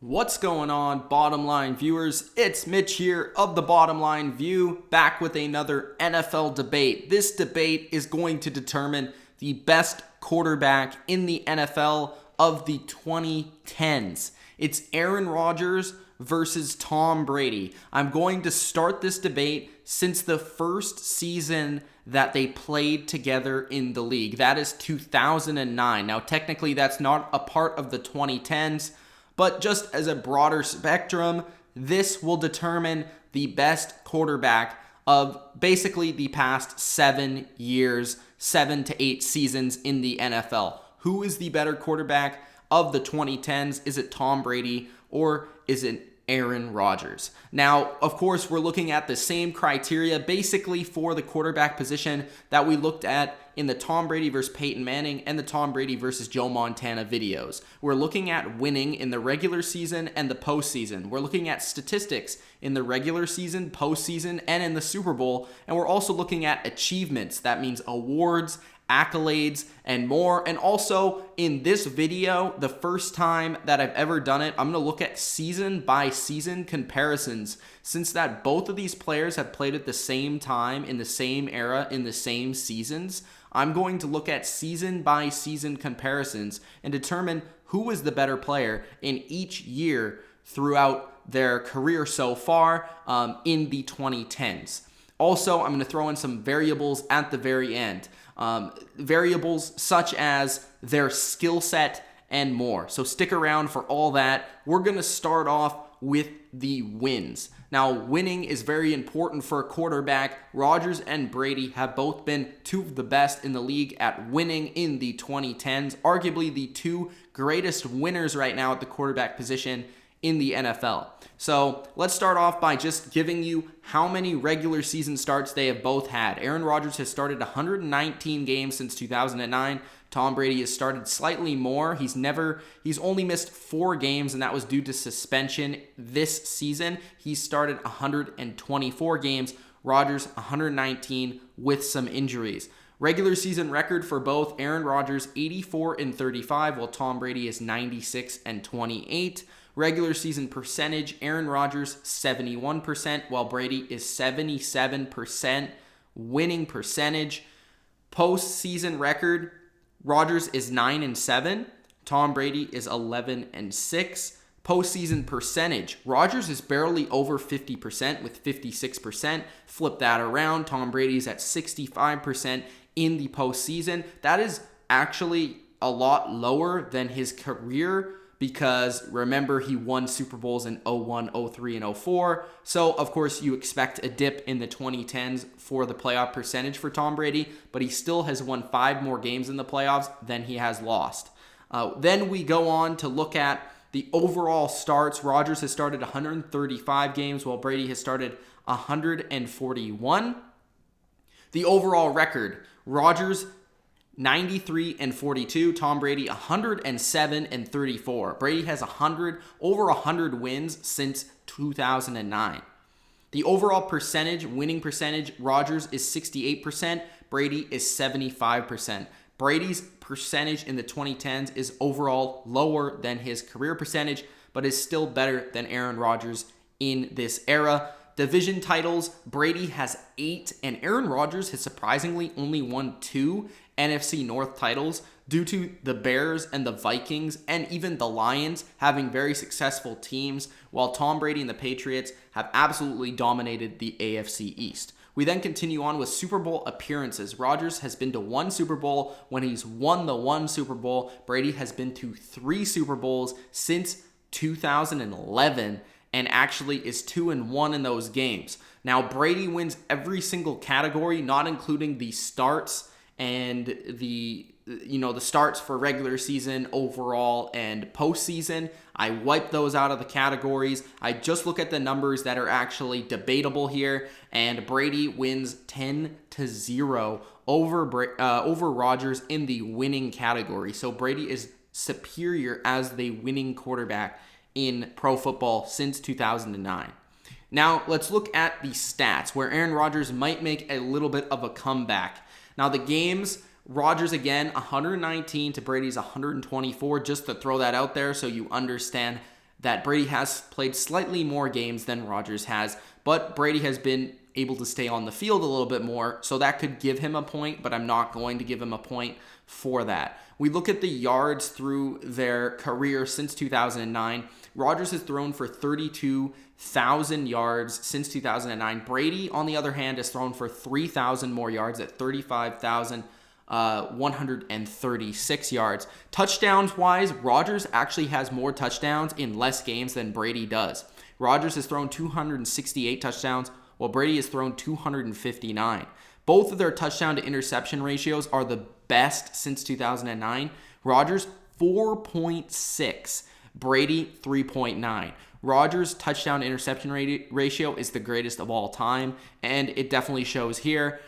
What's going on, Bottom Line viewers? It's Mitch here of the Bottom Line View, back with another NFL debate. This debate is going to determine the best quarterback in the NFL of the 2010s. It's Aaron Rodgers versus Tom Brady. I'm going to start this debate since the first season that they played together in the league. That is 2009. Now, technically, that's not a part of the 2010s. But just as a broader spectrum, this will determine the best quarterback of basically the past 7 years, 7 to 8 seasons in the NFL. Who is the better quarterback of the 2010s? Is it Tom Brady or is it Aaron Rodgers? Now, of course, we're looking at the same criteria basically for the quarterback position that we looked at in the Tom Brady versus Peyton Manning and the Tom Brady versus Joe Montana videos. We're looking at winning in the regular season and the postseason. We're looking at statistics in the regular season, postseason, and in the Super Bowl. And we're also looking at achievements. That means awards, accolades, and more. And also in this video, the first time that I've ever done it, I'm going to look at season by season comparisons. Since that both of these players have played at the same time, in the same era, in the same seasons, I'm going to look at season by season comparisons and determine who is the better player in each year throughout their career so far in the 2010s. Also, I'm going to throw in some variables at the very end. Variables such as their skill set and more. So stick around for all that. We're going to start off with the wins. Now, winning is very important for a quarterback. Rodgers and Brady have both been two of the best in the league at winning in the 2010s, arguably the two greatest winners right now at the quarterback position in the NFL. So let's start off by just giving you how many regular season starts they have both had. Aaron Rodgers has started 119 games since 2009. Tom Brady has started slightly more. He's only missed 4 games, and that was due to suspension this season. He started 124 games. Rodgers 119 with some injuries. Regular season record for both: Aaron Rodgers 84-35, while Tom Brady is 96-28. Regular season percentage: Aaron Rodgers 71%, while Brady is 77%. Winning percentage: postseason record, Rodgers is 9-7, Tom Brady is 11-6. Postseason percentage: Rodgers is barely over 50% with 56%. Flip that around, Tom Brady's at 65% in the postseason. That is actually a lot lower than his career, because remember, he won Super Bowls in 01, 03, and 04. So, of course, you expect a dip in the 2010s for the playoff percentage for Tom Brady, but he still has won 5 more games in the playoffs than he has lost. Then we go on to look at the overall starts. Rodgers has started 135 games, while Brady has started 141. The overall record: Rodgers 93-42, Tom Brady 107-34. Brady has over 100 wins since 2009. The overall percentage, winning percentage: Rodgers is 68%, Brady is 75%. Brady's percentage in the 2010s is overall lower than his career percentage, but is still better than Aaron Rodgers in this era. Division titles: Brady has 8, and Aaron Rodgers has surprisingly only won 2 NFC North titles due to the Bears and the Vikings and even the Lions having very successful teams, while Tom Brady and the Patriots have absolutely dominated the AFC East. We then continue on with Super Bowl appearances. Rodgers has been to 1 Super Bowl when he's won the 1 Super Bowl. Brady has been to 3 Super Bowls since 2011 and actually is 2-1 in those games. Now, Brady wins every single category, not including the starts and the starts for regular season, overall, and postseason. I wipe those out of the categories. I just look at the numbers that are actually debatable here, and Brady wins 10-0 over Rodgers in the winning category. So Brady is superior as the winning quarterback in pro football since 2009. Now, let's look at the stats, where Aaron Rodgers might make a little bit of a comeback. Now, the games: Rodgers again, 119 to Brady's 124, just to throw that out there so you understand that Brady has played slightly more games than Rodgers has, but Brady has been able to stay on the field a little bit more, so that could give him a point, but I'm not going to give him a point for that. We look at the yards through their career since 2009. Rodgers has thrown for 32,000 yards since 2009. Brady, on the other hand, has thrown for 3,000 more yards at 35,136 yards. Touchdowns-wise, Rodgers actually has more touchdowns in less games than Brady does. Rodgers has thrown 268 touchdowns, while Brady has thrown 259. Both of their touchdown to interception ratios are the best since 2009. Rodgers, 4.6. Brady, 3.9. Rodgers' touchdown to interception ratio is the greatest of all time, and it definitely shows here.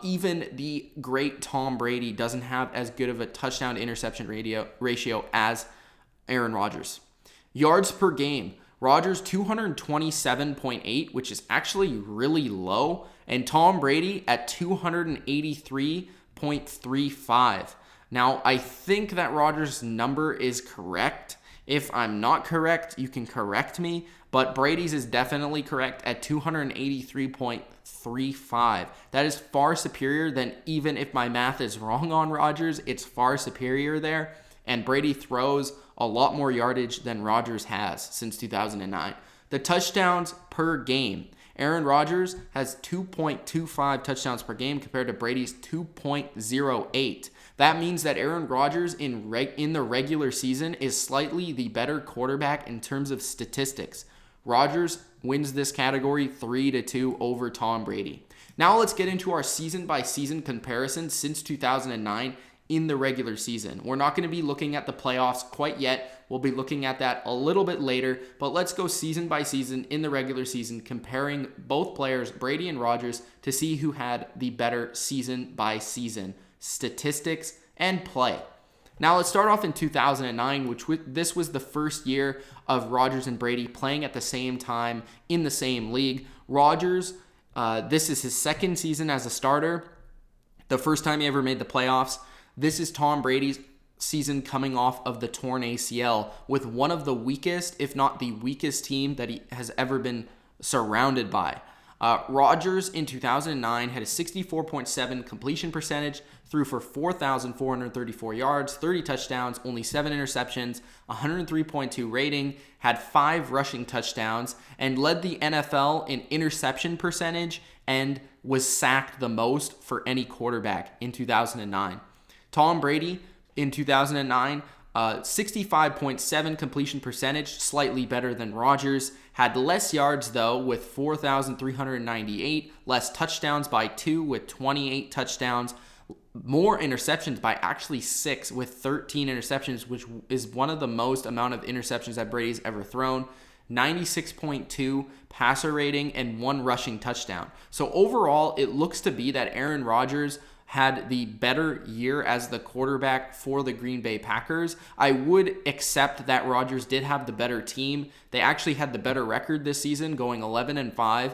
Even the great Tom Brady doesn't have as good of a touchdown to interception ratio as Aaron Rodgers. Yards per game. Rodgers 227.8, which is actually really low, and Tom Brady at 283.35. Now, I think that Rodgers' number is correct. If I'm not correct, you can correct me, but Brady's is definitely correct at 283.35. That is far superior than, even if my math is wrong on Rodgers, it's far superior there. And Brady throws a lot more yardage than Rodgers has since 2009. The touchdowns per game. Aaron Rodgers has 2.25 touchdowns per game compared to Brady's 2.08. That means that Aaron Rodgers in the regular season is slightly the better quarterback in terms of statistics. Rodgers wins this category 3-2 over Tom Brady. Now let's get into our season-by-season comparison since 2009 in the regular season. We're not going to be looking at the playoffs quite yet. We'll be looking at that a little bit later, but let's go season by season in the regular season, comparing both players, Brady and Rodgers, to see who had the better season by season statistics and play. Now let's start off in 2009, this was the first year of Rodgers and Brady playing at the same time in the same league. Rodgers, this is his second season as a starter, the first time he ever made the playoffs. This is Tom Brady's season coming off of the torn ACL with one of the weakest, if not the weakest team that he has ever been surrounded by. Rodgers in 2009 had a 64.7 completion percentage, threw for 4,434 yards, 30 touchdowns, only 7 interceptions, 103.2 rating, had 5 rushing touchdowns, and led the NFL in interception percentage and was sacked the most for any quarterback in 2009. Tom Brady in 2009, 65.7 completion percentage, slightly better than Rodgers. Had less yards, though, with 4,398, less touchdowns by 2 with 28 touchdowns, more interceptions by actually 6 with 13 interceptions, which is one of the most amount of interceptions that Brady's ever thrown. 96.2 passer rating and 1 rushing touchdown. So overall, it looks to be that Aaron Rodgers had the better year as the quarterback for the Green Bay Packers. I would accept that Rodgers did have the better team. They actually had the better record this season, going 11-5,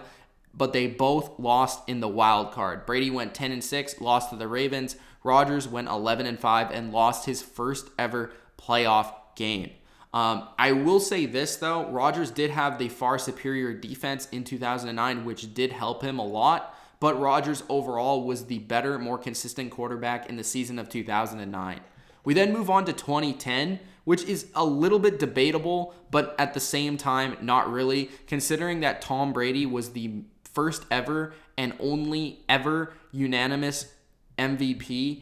but they both lost in the wild card. Brady went 10-6, lost to the Ravens. Rodgers went 11-5 and lost his first ever playoff game. I will say this, though. Rodgers did have the far superior defense in 2009, which did help him a lot. But Rodgers overall was the better, more consistent quarterback in the season of 2009. We then move on to 2010, which is a little bit debatable, but at the same time, not really, considering that Tom Brady was the first ever and only ever unanimous MVP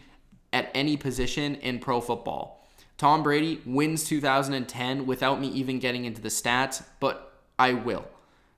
at any position in pro football. Tom Brady wins 2010 without me even getting into the stats, but I will.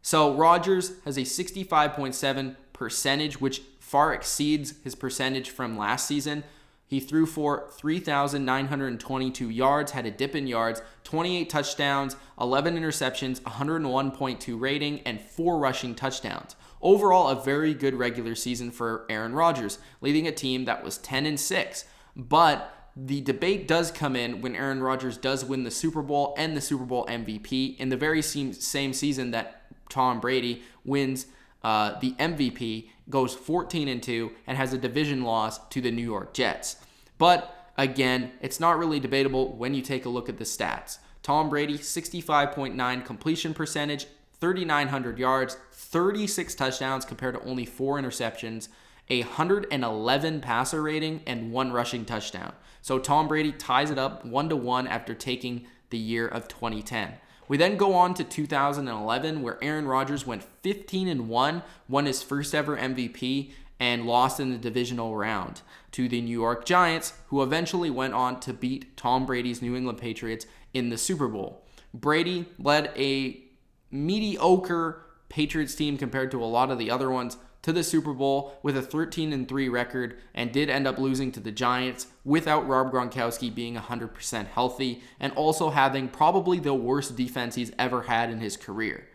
So Rodgers has a 65.7 percentage, which far exceeds his percentage from last season. He threw for 3,922 yards, had a dip in yards, 28 touchdowns, 11 interceptions, 101.2 rating, and 4 rushing touchdowns. Overall, a very good regular season for Aaron Rodgers, leading a team that was 10-6. But the debate does come in when Aaron Rodgers does win the Super Bowl and the Super Bowl MVP in the very same season that Tom Brady wins the MVP, goes 14-2, and has a division loss to the New York Jets. But again, it's not really debatable when you take a look at the stats. Tom Brady, 65.9 completion percentage, 3,900 yards, 36 touchdowns compared to only 4 interceptions, a 111 passer rating, and 1 rushing touchdown. So Tom Brady ties it up 1-1 after taking the year of 2010. We then go on to 2011, where Aaron Rodgers went 15-1, won his first ever MVP, and lost in the divisional round to the New York Giants, who eventually went on to beat Tom Brady's New England Patriots in the Super Bowl. Brady led a mediocre Patriots team compared to a lot of the other ones to the Super Bowl with a 13-3 record, and did end up losing to the Giants without Rob Gronkowski being 100% healthy and also having probably the worst defense he's ever had in his career.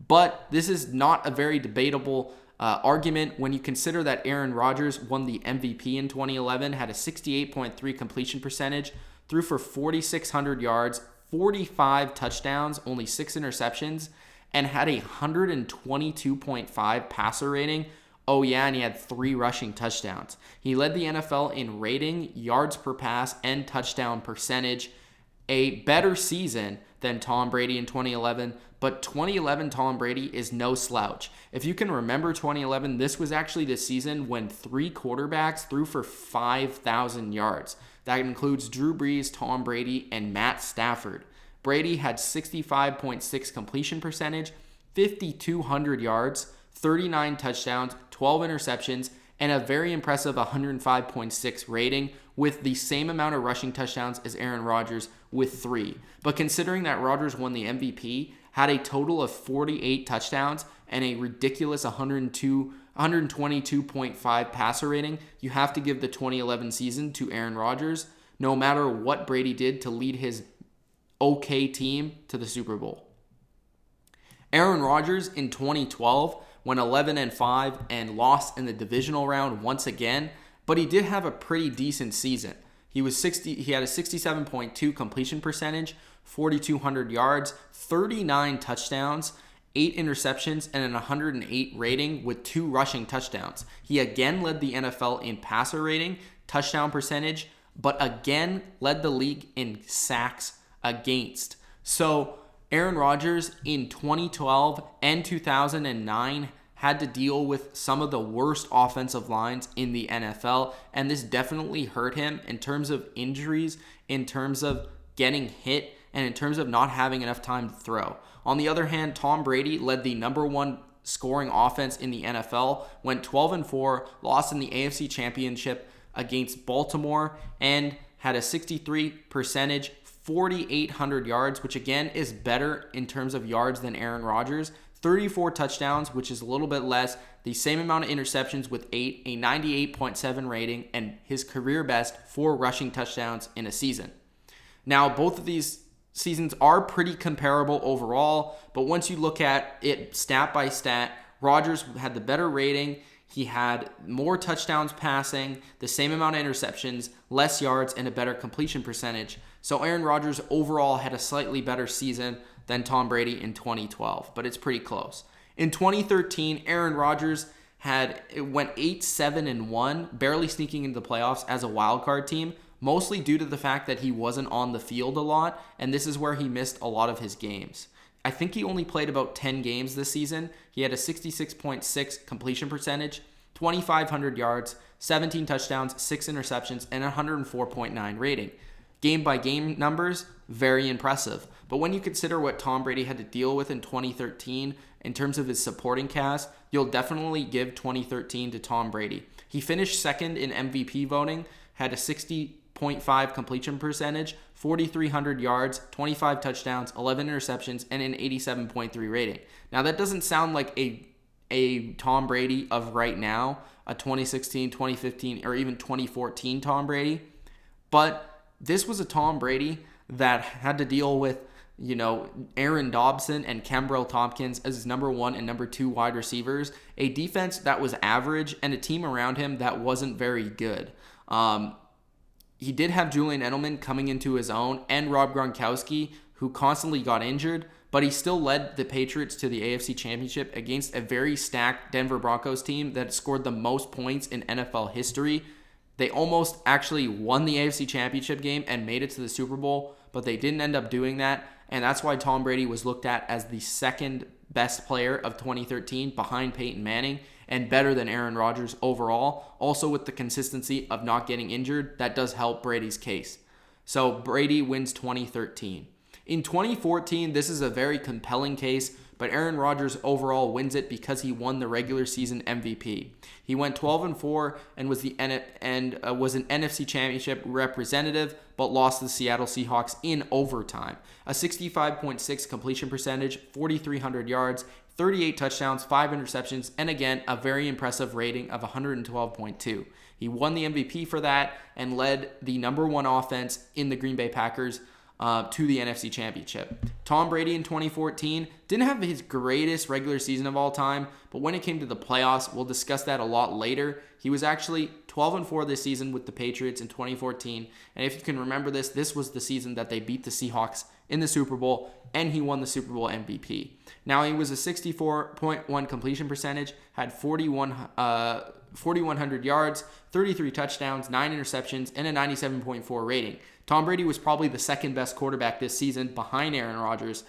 But this is not a very debatable argument when you consider that Aaron Rodgers won the MVP in 2011, had a 68.3 completion percentage, threw for 4,600 yards, 45 touchdowns, only 6 interceptions, and had a 122.5 passer rating. Oh yeah, and he had 3 rushing touchdowns. He led the NFL in rating, yards per pass, and touchdown percentage. A better season than Tom Brady in 2011, but 2011 Tom Brady is no slouch. If you can remember 2011, this was actually the season when 3 quarterbacks threw for 5,000 yards. That includes Drew Brees, Tom Brady, and Matt Stafford. Brady had 65.6 completion percentage, 5,200 yards, 39 touchdowns, 12 interceptions, and a very impressive 105.6 rating with the same amount of rushing touchdowns as Aaron Rodgers with 3. But considering that Rodgers won the MVP, had a total of 48 touchdowns and a ridiculous 122.5 passer rating, you have to give the 2011 season to Aaron Rodgers, no matter what Brady did to lead his okay team to the Super Bowl. Aaron Rodgers in 2012 went 11-5 and lost in the divisional round once again, but he did have a pretty decent season. He had a 67.2 completion percentage, 4,200 yards, 39 touchdowns, 8 interceptions, and an 108 rating with 2 rushing touchdowns. He again led the NFL in passer rating, touchdown percentage, but again led the league in sacks against. So Aaron Rodgers in 2012 and 2009 had to deal with some of the worst offensive lines in the NFL, and this definitely hurt him in terms of injuries, in terms of getting hit, and in terms of not having enough time to throw. On the other hand, Tom Brady led the number 1 scoring offense in the NFL, went 12-4, lost in the AFC Championship against Baltimore, and had a 63 percentage, 4,800 yards, which again is better in terms of yards than Aaron Rodgers. 34 touchdowns, which is a little bit less. The same amount of interceptions with 8, a 98.7 rating, and his career best 4 rushing touchdowns in a season. Now, both of these seasons are pretty comparable overall, but once you look at it stat by stat, Rodgers had the better rating. He had more touchdowns passing, the same amount of interceptions, less yards, and a better completion percentage. So Aaron Rodgers overall had a slightly better season than Tom Brady in 2012, but it's pretty close. In 2013, Aaron Rodgers went 8-7-1, barely sneaking into the playoffs as a wildcard team, mostly due to the fact that he wasn't on the field a lot, and this is where he missed a lot of his games. I think he only played about 10 games this season. He had a 66.6 completion percentage, 2,500 yards, 17 touchdowns, 6 interceptions, and 104.9 rating. Game-by-game numbers, very impressive. But when you consider what Tom Brady had to deal with in 2013 in terms of his supporting cast, you'll definitely give 2013 to Tom Brady. He finished second in MVP voting, had a 60.5 completion percentage, 4,300 yards, 25 touchdowns, 11 interceptions, and an 87.3 rating. Now, that doesn't sound like a Tom Brady of right now, a 2016, 2015, or even 2014 Tom Brady, but this was a Tom Brady that had to deal with, Aaron Dobson and Kembrell Tompkins as his number 1 and number 2 wide receivers, a defense that was average, and a team around him that wasn't very good. He did have Julian Edelman coming into his own and Rob Gronkowski, who constantly got injured, but he still led the Patriots to the AFC Championship against a very stacked Denver Broncos team that scored the most points in NFL history. They almost actually won the AFC Championship game and made it to the Super Bowl, but they didn't end up doing that and that's why Tom Brady was looked at as the second best player of 2013 behind Peyton Manning and better than Aaron Rodgers overall. Also with the consistency of not getting injured, that does help Brady's case. So Brady wins 2013. In 2014, this is a very compelling case, but Aaron Rodgers overall wins it because he won the regular season MVP. He went 12-4 and was an NFC Championship representative, but lost to the Seattle Seahawks in overtime. A 65.6 completion percentage, 4,300 yards, 38 touchdowns, 5 interceptions, and again, a very impressive rating of 112.2. He won the MVP for that and led the number one offense in the Green Bay Packers to the NFC Championship. Tom Brady in 2014 didn't have his greatest regular season of all time, but when it came to the playoffs, we'll discuss that a lot later. He was actually 12-4 this season with the Patriots in 2014, and if you can remember this was the season that they beat the Seahawks in the Super Bowl, and he won the Super Bowl MVP. Now, he was a 64.1 completion percentage, had 4,100 yards, 33 touchdowns, 9 interceptions, and a 97.4 rating. Tom Brady was probably the second best quarterback this season behind Aaron Rodgers.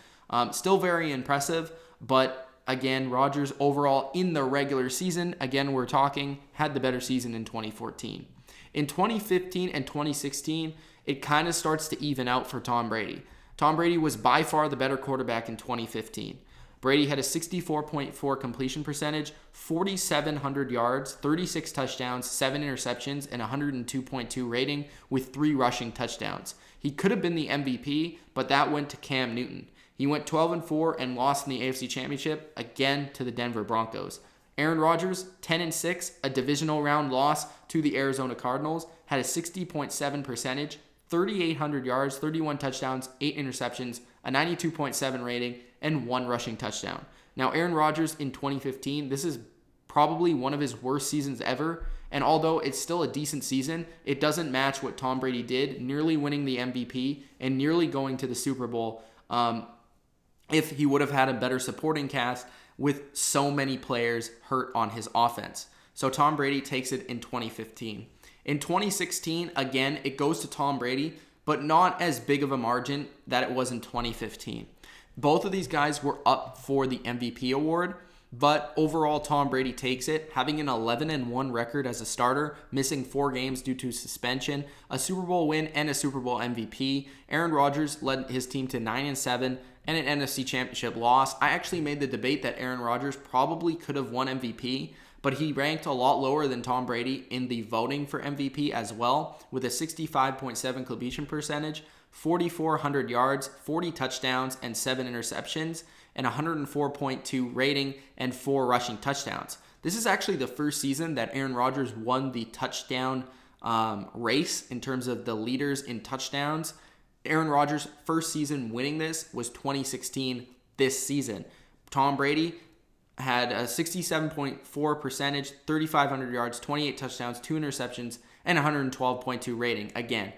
Still very impressive, but again, Rodgers overall in the regular season, again, we're talking, had the better season in 2014. In 2015 and 2016, it kind of starts to even out for Tom Brady. Tom Brady was by far the better quarterback in 2015. Brady had a 64.4 completion percentage, 4,700 yards, 36 touchdowns, 7 interceptions, and 102.2 rating with 3 rushing touchdowns. He could have been the MVP, but that went to Cam Newton. He went 12-4 and lost in the AFC Championship, again to the Denver Broncos. Aaron Rodgers, 10-6, a divisional round loss to the Arizona Cardinals, had a 60.7 percentage, 3,800 yards, 31 touchdowns, 8 interceptions, a 92.7 rating, and 1 rushing touchdown. Now, Aaron Rodgers in 2015, this is probably one of his worst seasons ever, and although it's still a decent season, it doesn't match what Tom Brady did, nearly winning the MVP and nearly going to the Super Bowl if he would have had a better supporting cast with so many players hurt on his offense. So Tom Brady takes it in 2015. In 2016, again, it goes to Tom Brady, but not as big of a margin that it was in 2015. Both of these guys were up for the MVP award, but overall Tom Brady takes it, having an 11-1 record as a starter, missing 4 games due to suspension, a Super Bowl win, and a Super Bowl MVP. Aaron Rodgers led his team to 9-7 and an NFC Championship loss. I actually made the debate that Aaron Rodgers probably could have won MVP, but he ranked a lot lower than Tom Brady in the voting for MVP as well, with a 65.7 completion percentage, 4,400 yards, 40 touchdowns, and 7 interceptions, and 104.2 rating and 4 rushing touchdowns. This is actually the first season that Aaron Rodgers won the touchdown race in terms of the leaders in touchdowns. Aaron Rodgers' first season winning this was 2016 this season. Tom Brady had a 67.4 percentage, 3,500 yards, 28 touchdowns, 2 interceptions, and 112.2 rating. Again,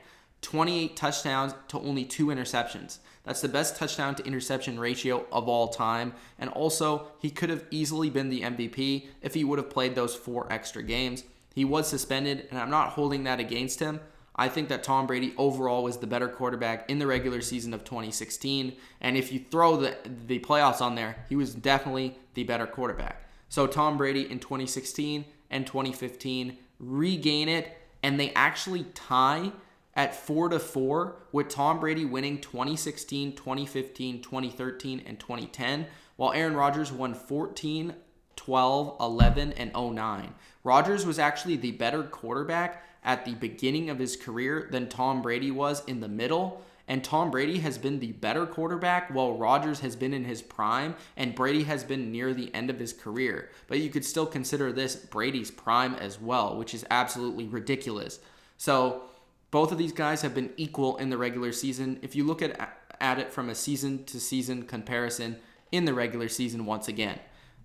28 touchdowns to only 2 interceptions. That's the best touchdown to interception ratio of all time. And also, he could have easily been the MVP if he would have played those 4 extra games. He was suspended, and I'm not holding that against him. I think that Tom Brady overall was the better quarterback in the regular season of 2016. And if you throw the playoffs on there, he was definitely the better quarterback. So Tom Brady in 2016 and 2015 regain it, and they actually tie at 4-4, with Tom Brady winning 2016, 2015, 2013, and 2010, while Aaron Rodgers won 14, 12, 11, and 09. Rodgers was actually the better quarterback at the beginning of his career than Tom Brady was in the middle, and Tom Brady has been the better quarterback while Rodgers has been in his prime and Brady has been near the end of his career. But you could still consider this Brady's prime as well, which is absolutely ridiculous. So both of these guys have been equal in the regular season. If you look at it from a season-to-season comparison in the regular season once again.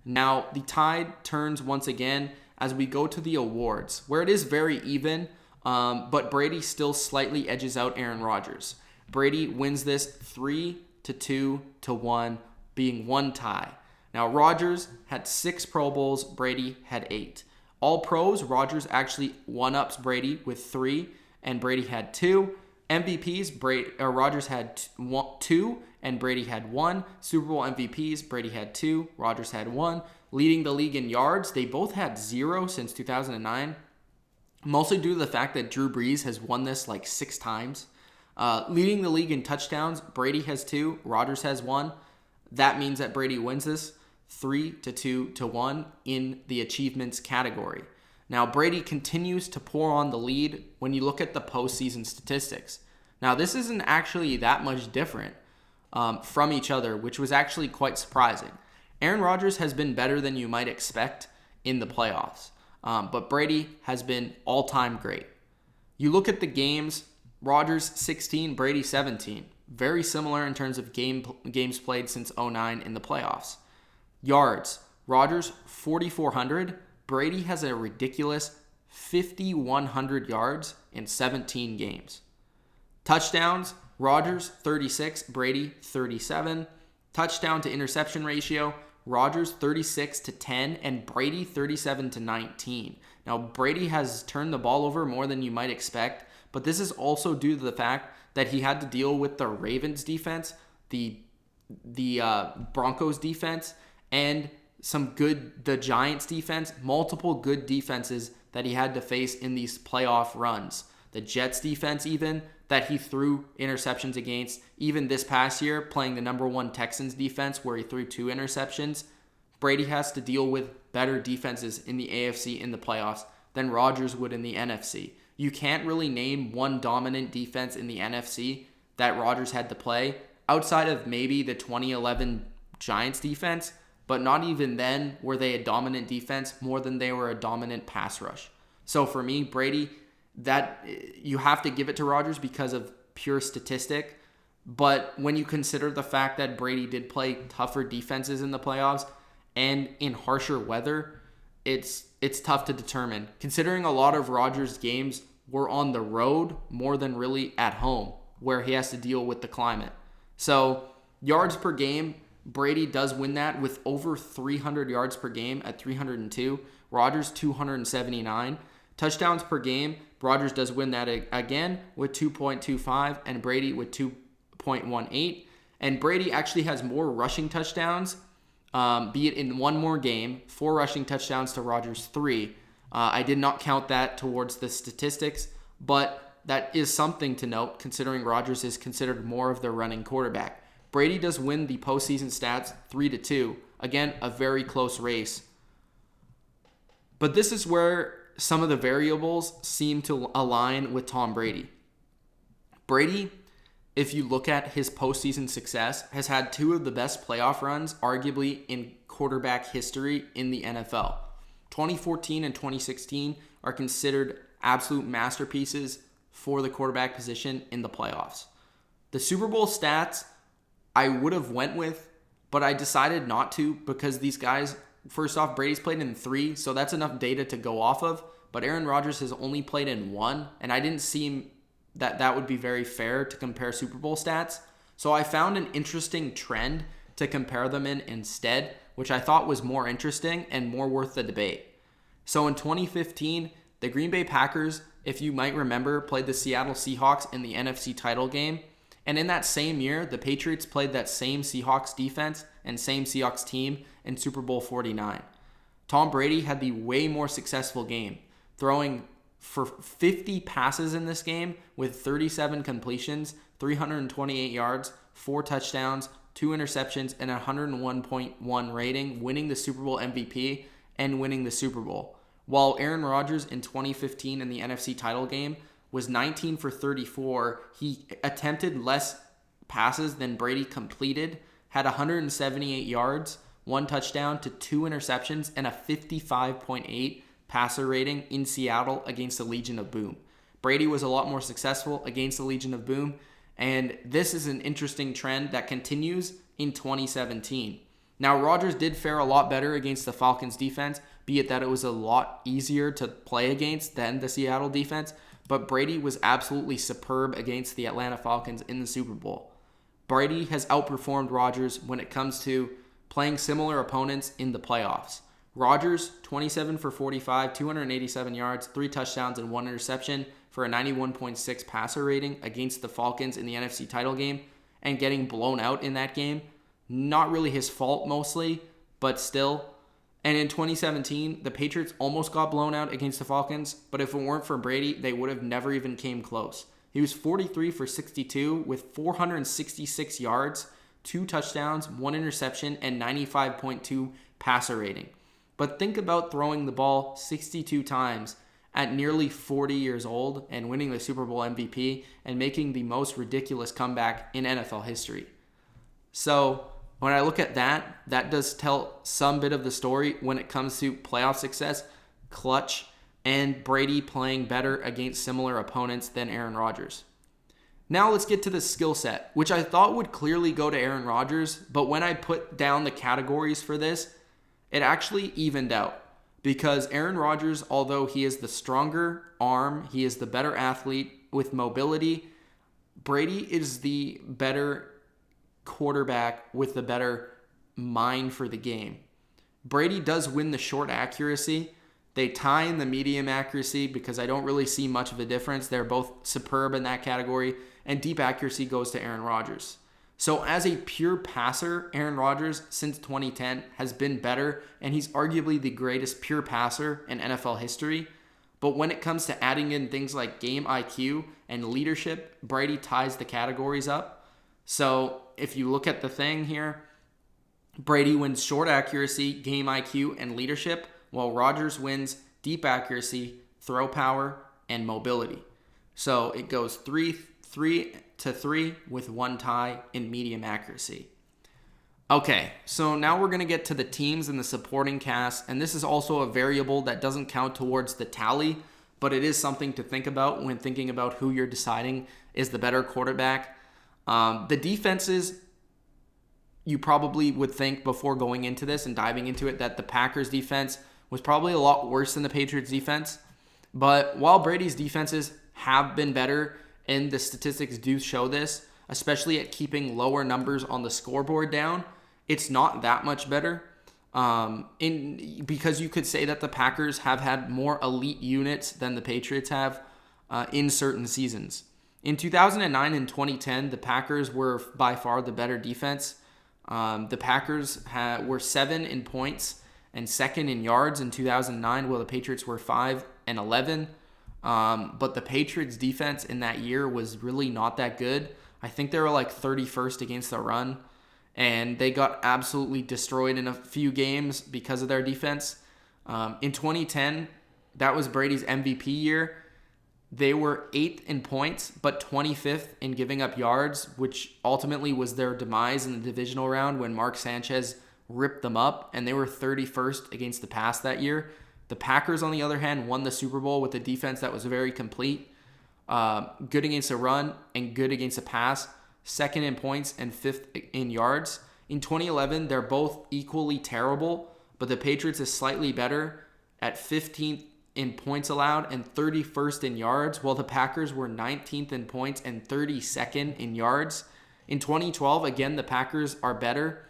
Now, the tide turns once again as we go to the awards, where it is very even, but Brady still slightly edges out Aaron Rodgers. Brady wins this 3-2-1, being 1 tie. Now, Rodgers had 6 Pro Bowls, Brady had 8. All pros, Rodgers actually one-ups Brady with 3, and Brady had 2. MVPs, Rodgers had 2, and Brady had 1. Super Bowl MVPs, Brady had 2, Rodgers had 1. Leading the league in yards, they both had 0 since 2009. Mostly due to the fact that Drew Brees has won this like 6 times. Leading the league in touchdowns, Brady has 2, Rodgers has 1. That means that Brady wins this 3-2-1 in the achievements category. Now, Brady continues to pour on the lead when you look at the postseason statistics. Now, this isn't actually that much different from each other, which was actually quite surprising. Aaron Rodgers has been better than you might expect in the playoffs, but Brady has been all-time great. You look at the games, Rodgers 16, Brady 17. Very similar in terms of games played since 2009 in the playoffs. Yards, Rodgers 4,400. Brady has a ridiculous 5,100 yards in 17 games. Touchdowns, Rodgers 36, Brady 37. Touchdown to interception ratio, Rodgers 36-10 and Brady 37-19. Now, Brady has turned the ball over more than you might expect, but this is also due to the fact that he had to deal with the Ravens defense, the Broncos defense, and the Giants defense, multiple good defenses that he had to face in these playoff runs. The Jets defense even, that he threw interceptions against. Even this past year, playing the number 1 Texans defense where he threw 2 interceptions. Brady has to deal with better defenses in the AFC in the playoffs than Rodgers would in the NFC. You can't really name one dominant defense in the NFC that Rodgers had to play outside of maybe the 2011 Giants defense, but not even then were they a dominant defense more than they were a dominant pass rush. So for me, Brady, that you have to give it to Rodgers because of pure statistic. But when you consider the fact that Brady did play tougher defenses in the playoffs and in harsher weather, it's tough to determine. Considering a lot of Rodgers' games were on the road more than really at home, where he has to deal with the climate. So yards per game, Brady does win that with over 300 yards per game at 302. Rodgers 279. Touchdowns per game, Rodgers does win that again with 2.25 and Brady with 2.18. And Brady actually has more rushing touchdowns, be it in one more game, 4 rushing touchdowns to Rodgers' 3. I did not count that towards the statistics, but that is something to note considering Rodgers is considered more of the running quarterback. Brady does win the postseason stats 3-2. Again, a very close race. But this is where some of the variables seem to align with Tom Brady. Brady, if you look at his postseason success, has had 2 of the best playoff runs, arguably in quarterback history in the NFL. 2014 and 2016 are considered absolute masterpieces for the quarterback position in the playoffs. The Super Bowl stats I would have went with, but I decided not to because these guys, first off, Brady's played in 3, so that's enough data to go off of, but Aaron Rodgers has only played in 1, and I didn't see that would be very fair to compare Super Bowl stats. So I found an interesting trend to compare them in instead, which I thought was more interesting and more worth the debate. So in 2015, the Green Bay Packers, if you might remember, played the Seattle Seahawks in the NFC title game. And in that same year, the Patriots played that same Seahawks defense and same Seahawks team in Super Bowl 49. Tom Brady had the way more successful game, throwing for 50 passes in this game with 37 completions, 328 yards, 4 touchdowns, 2 interceptions, and a 101.1 rating, winning the Super Bowl MVP and winning the Super Bowl. While Aaron Rodgers in 2015 in the NFC title game was 19 for 34, he attempted less passes than Brady completed, had 178 yards, 1 touchdown to 2 interceptions, and a 55.8 passer rating in Seattle against the Legion of Boom. Brady was a lot more successful against the Legion of Boom, and this is an interesting trend that continues in 2017. Now, Rodgers did fare a lot better against the Falcons defense, be it that it was a lot easier to play against than the Seattle defense, but Brady was absolutely superb against the Atlanta Falcons in the Super Bowl. Brady has outperformed Rodgers when it comes to playing similar opponents in the playoffs. Rodgers, 27 for 45, 287 yards, 3 touchdowns, and 1 interception for a 91.6 passer rating against the Falcons in the NFC title game. and getting blown out in that game. Not really his fault mostly, but still. And in 2017, the Patriots almost got blown out against the Falcons, but if it weren't for Brady, they would have never even came close. He was 43 for 62 with 466 yards, 2 touchdowns, 1 interception, and 95.2 passer rating. But think about throwing the ball 62 times at nearly 40 years old and winning the Super Bowl MVP and making the most ridiculous comeback in NFL history. So when I look at that, that does tell some bit of the story when it comes to playoff success, clutch, and Brady playing better against similar opponents than Aaron Rodgers. Now let's get to the skill set, which I thought would clearly go to Aaron Rodgers, but when I put down the categories for this, it actually evened out. Because Aaron Rodgers, although he is the stronger arm, he is the better athlete with mobility, Brady is the better quarterback with the better mind for the game. Brady does win the short accuracy. They tie in the medium accuracy because I don't really see much of a difference. They're both superb in that category. And deep accuracy goes to Aaron Rodgers. So as a pure passer, Aaron Rodgers since 2010 has been better, and he's arguably the greatest pure passer in NFL history. But when it comes to adding in things like game IQ and leadership, Brady ties the categories up. So if you look at the thing here, Brady wins short accuracy, game IQ, and leadership, while Rodgers wins deep accuracy, throw power, and mobility. So it goes 3-3 with 1 tie in medium accuracy. Okay, so now we're going to get to the teams and the supporting cast, and this is also a variable that doesn't count towards the tally, but it is something to think about when thinking about who you're deciding is the better quarterback. The defenses, you probably would think before going into this and diving into it that the Packers defense was probably a lot worse than the Patriots defense. But while Brady's defenses have been better, and the statistics do show this, especially at keeping lower numbers on the scoreboard down, it's not that much better. Because you could say that the Packers have had more elite units than the Patriots have in certain seasons. In 2009 and 2010, the Packers were by far the better defense. The Packers were 7 in points and 2nd in yards in 2009, while the Patriots were 5 and 11. But the Patriots defense in that year was really not that good. I think they were like 31st against the run, and they got absolutely destroyed in a few games because of their defense. In 2010, that was Brady's MVP year. They were 8th in points, but 25th in giving up yards, which ultimately was their demise in the divisional round when Mark Sanchez ripped them up, and they were 31st against the pass that year. The Packers, on the other hand, won the Super Bowl with a defense that was very complete, good against the run and good against the pass, 2nd in points and 5th in yards. In 2011, they're both equally terrible, but the Patriots is slightly better at 15th in points allowed and 31st in yards, while the Packers were 19th in points and 32nd in yards. In 2012, again, the Packers are better,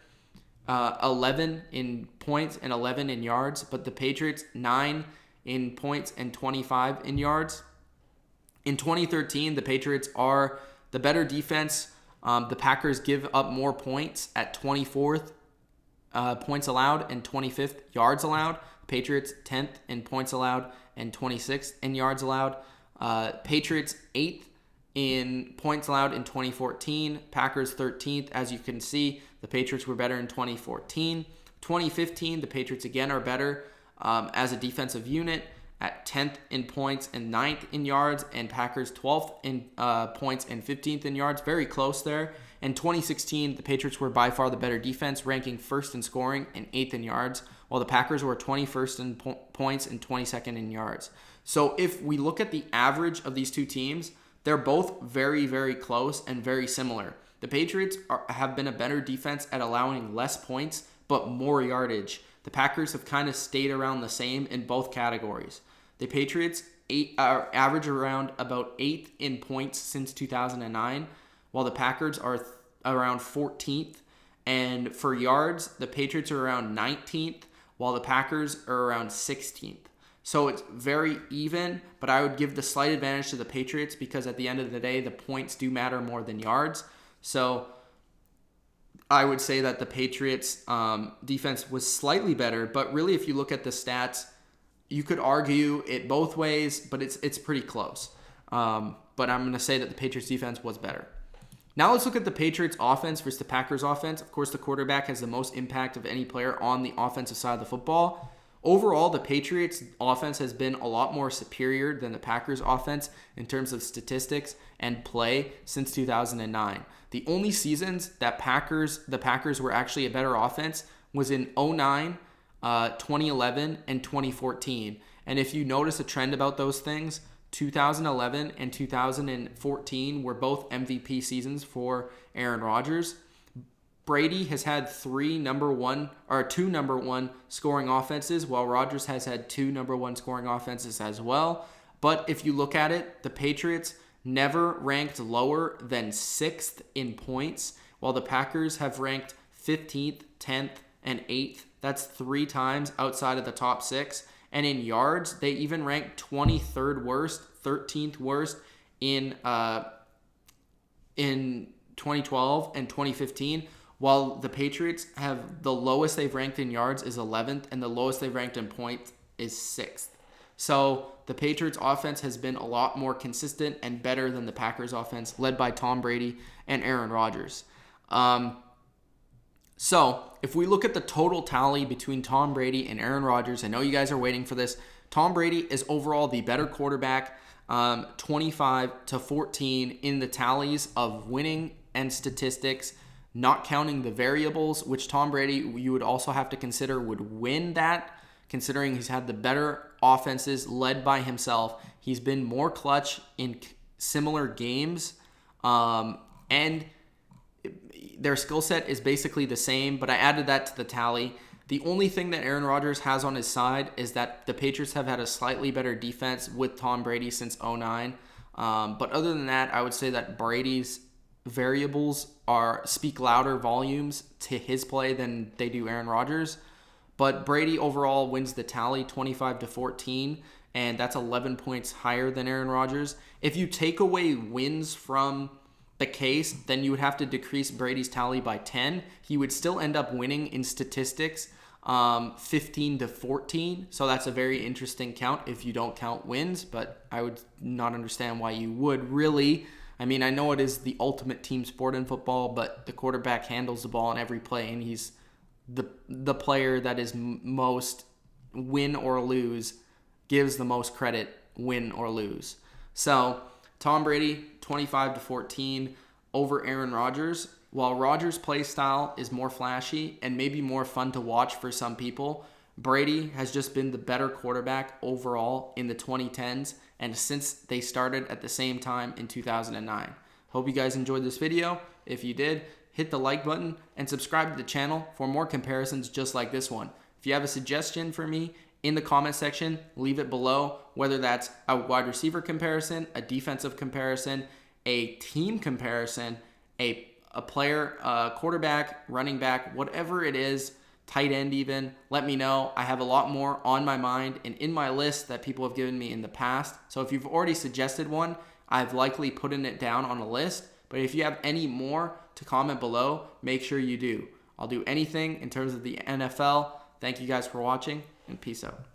11 in points and 11 in yards, but the Patriots 9 in points and 25 in yards. In 2013, the Patriots are the better defense. The Packers give up more points at 24th points allowed and 25th yards allowed. Patriots 10th in points allowed and 26th in yards allowed. Patriots 8th in points allowed in 2014. Packers 13th. As you can see, the Patriots were better in 2014. 2015, the Patriots again are better as a defensive unit at 10th in points and 9th in yards, and Packers 12th in points and 15th in yards. Very close there. In 2016, the Patriots were by far the better defense, ranking 1st in scoring and 8th in yards, while the Packers were 21st in points and 22nd in yards. So if we look at the average of these two teams, they're both very, very close and very similar. The Patriots have been a better defense at allowing less points, but more yardage. The Packers have kind of stayed around the same in both categories. The Patriots average around about 8th in points since 2009, while the Packers are around 14th. And for yards, the Patriots are around 19th, while the Packers are around 16th. So it's very even, but I would give the slight advantage to the Patriots because at the end of the day, the points do matter more than yards. So I would say that the Patriots defense was slightly better, but really if you look at the stats, you could argue it both ways, but it's pretty close. But I'm going to say that the Patriots defense was better. Now let's look at the Patriots offense versus the Packers offense. Of course, the quarterback has the most impact of any player on the offensive side of the football. Overall, the Patriots offense has been a lot more superior than the Packers offense in terms of statistics and play since 2009. The only seasons that the Packers were actually a better offense was in 2009, 2011, and 2014. And if you notice a trend about those things, 2011 and 2014 were both MVP seasons for Aaron Rodgers. Brady has had two number one scoring offenses, while Rodgers has had two number one scoring offenses as well. But if you look at it, the Patriots never ranked lower than 6th in points, while the Packers have ranked 15th, 10th, and 8th. That's 3 times outside of the top 6. And in yards, they even ranked 23rd worst, 13th worst in 2012 and 2015, while the Patriots have the lowest they've ranked in yards is 11th, and the lowest they've ranked in points is 6th. So the Patriots offense has been a lot more consistent and better than the Packers offense, led by Tom Brady and Aaron Rodgers. So if we look at the total tally between Tom Brady and Aaron Rodgers, I know you guys are waiting for this. Tom Brady is overall the better quarterback, 25-14 in the tallies of winning and statistics, not counting the variables, which Tom Brady, you would also have to consider, would win that, considering he's had the better offenses led by himself. He's been more clutch in similar games, and their skill set is basically the same, but I added that to the tally. The only thing that Aaron Rodgers has on his side is that the Patriots have had a slightly better defense with Tom Brady since 2009. But other than that, I would say that Brady's variables speak louder volumes to his play than they do Aaron Rodgers. But Brady overall wins the tally 25-14, and that's 11 points higher than Aaron Rodgers. If you take away wins from the case, then you would have to decrease Brady's tally by 10. He would still end up winning in statistics 15-14. So that's a very interesting count if you don't count wins, but I would not understand why you would really. I mean, I know it is the ultimate team sport in football, but the quarterback handles the ball in every play, and he's the player that is most win or lose, gives the most credit win or lose. So Tom Brady, 25-14 over Aaron Rodgers. While Rodgers' play style is more flashy and maybe more fun to watch for some people, Brady has just been the better quarterback overall in the 2010s and since they started at the same time in 2009. Hope you guys enjoyed this video. If you did, hit the like button and subscribe to the channel for more comparisons just like this one. If you have a suggestion for me in the comment section, leave it below, whether that's a wide receiver comparison, a defensive comparison, a team comparison, a player, quarterback, running back, whatever it is, tight end even, let me know. I have a lot more on my mind and in my list that people have given me in the past. So if you've already suggested one, I've likely put it down on a list. But if you have any more to comment below, make sure you do. I'll do anything in terms of the NFL. Thank you guys for watching, and peace out.